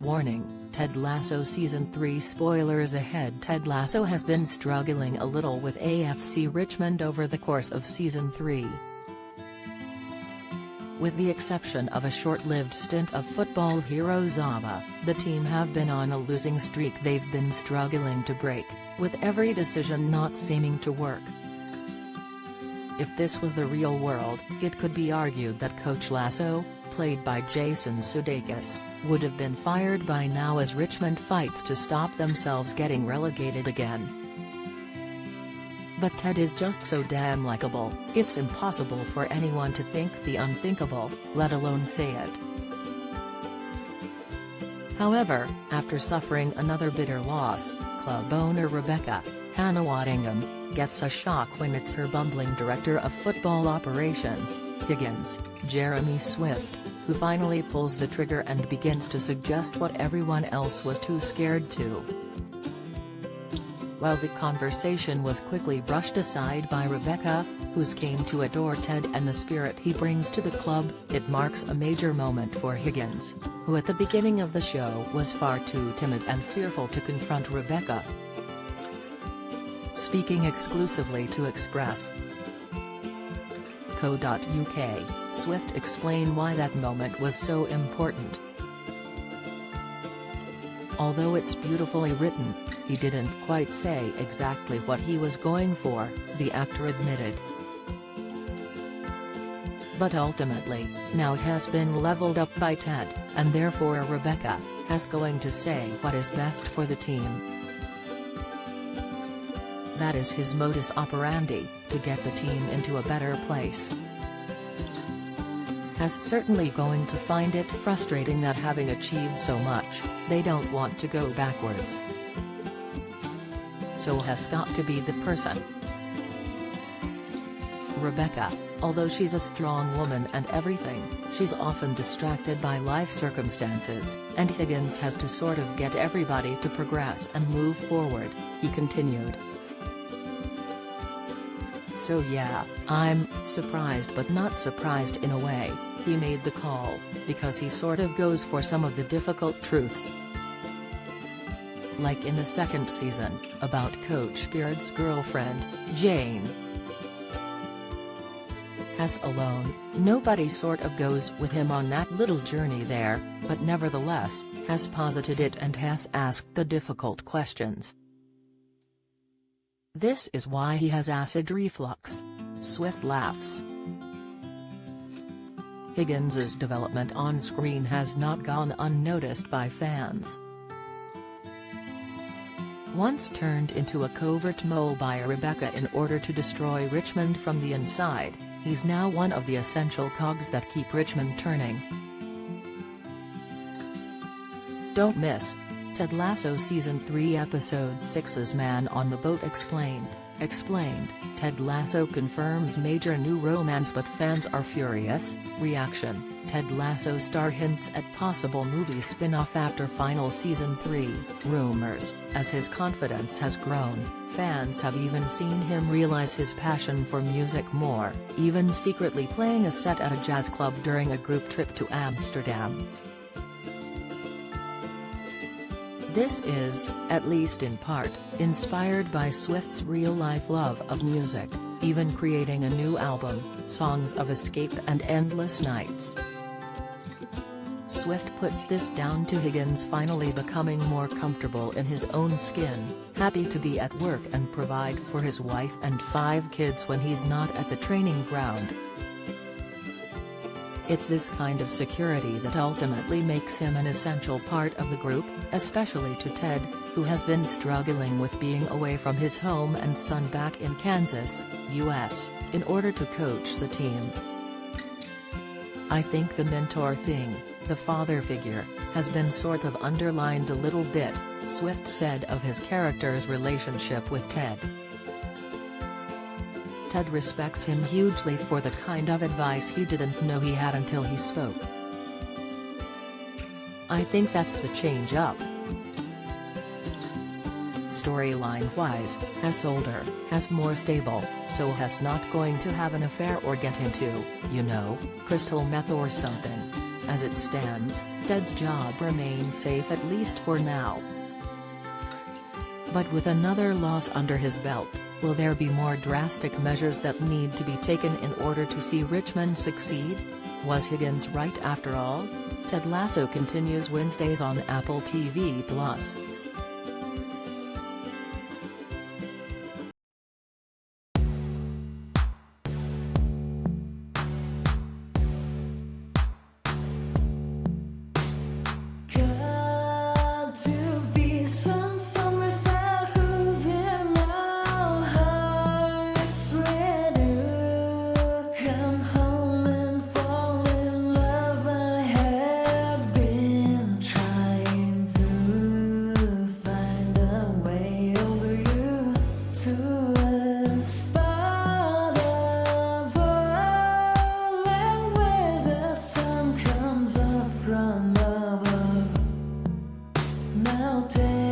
Warning, Ted Lasso Season 3 spoilers ahead. Ted Lasso has been struggling a little with AFC Richmond over the course of Season 3. With the exception of a short-lived stint of football hero Zava, the team have been on a losing streak they've been struggling to break, with every decision not seeming to work. If this was the real world, it could be argued that Coach Lasso, played by Jason Sudeikis, would have been fired by now as Richmond fights to stop themselves getting relegated again. But Ted is just so damn likable, it's impossible for anyone to think the unthinkable, let alone say it. However, after suffering another bitter loss, club owner Rebecca, Hannah Waddingham, gets a shock when it's her bumbling director of football operations, Higgins, Jeremy Swift, who finally pulls the trigger and begins to suggest what everyone else was too scared to. While the conversation was quickly brushed aside by Rebecca, who's came to adore Ted and the spirit he brings to the club, it marks a major moment for Higgins, who at the beginning of the show was far too timid and fearful to confront Rebecca. Speaking exclusively to Express.co.uk, Swift explained why that moment was so important. Although it's beautifully written, he didn't quite say exactly what he was going for, the actor admitted. But ultimately, now it has been leveled up by Ted, and therefore Rebecca, has going to say what is best for the team. That is his modus operandi, to get the team into a better place. Has certainly going to find it frustrating that having achieved so much, they don't want to go backwards. So has got to be the person. Rebecca, although she's a strong woman and everything, she's often distracted by life circumstances, and Higgins has to sort of get everybody to progress and move forward, he continued. So yeah, I'm surprised but not surprised in a way, he made the call, because he sort of goes for some of the difficult truths. Like in the second season, about Coach Beard's girlfriend, Jane. As alone, nobody sort of goes with him on that little journey there, but nevertheless, has posited it and has asked the difficult questions. This is why he has acid reflux. Swift laughs. Higgins's development on screen has not gone unnoticed by fans. Once turned into a covert mole by Rebecca in order to destroy Richmond from the inside, he's now one of the essential cogs that keep Richmond turning. Don't miss Ted Lasso Season 3 Episode 6's Man on the Boat explained. Ted Lasso confirms major new romance but fans are furious. Reaction, Ted Lasso star hints at possible movie spin-off after final Season 3. Rumors, as his confidence has grown, fans have even seen him realize his passion for music more, even secretly playing a set at a jazz club during a group trip to Amsterdam. This is, at least in part, inspired by Swift's real-life love of music, even creating a new album, Songs of Escape and Endless Nights. Swift puts this down to Higgins finally becoming more comfortable in his own skin, happy to be at work and provide for his wife and 5 kids when he's not at the training ground. It's this kind of security that ultimately makes him an essential part of the group, especially to Ted, who has been struggling with being away from his home and son back in Kansas, U.S., in order to coach the team. I think the mentor thing, the father figure, has been sort of underlined a little bit, Swift said of his character's relationship with Ted. Ted respects him hugely for the kind of advice he didn't know he had until he spoke. I think that's the change up. Storyline-wise, Hess older, Hess more stable, so Hess not going to have an affair or get into, crystal meth or something. As it stands, Ted's job remains safe at least for now. But with another loss under his belt, will there be more drastic measures that need to be taken in order to see Richmond succeed? Was Higgins right after all? Ted Lasso continues Wednesdays on Apple TV+. Now take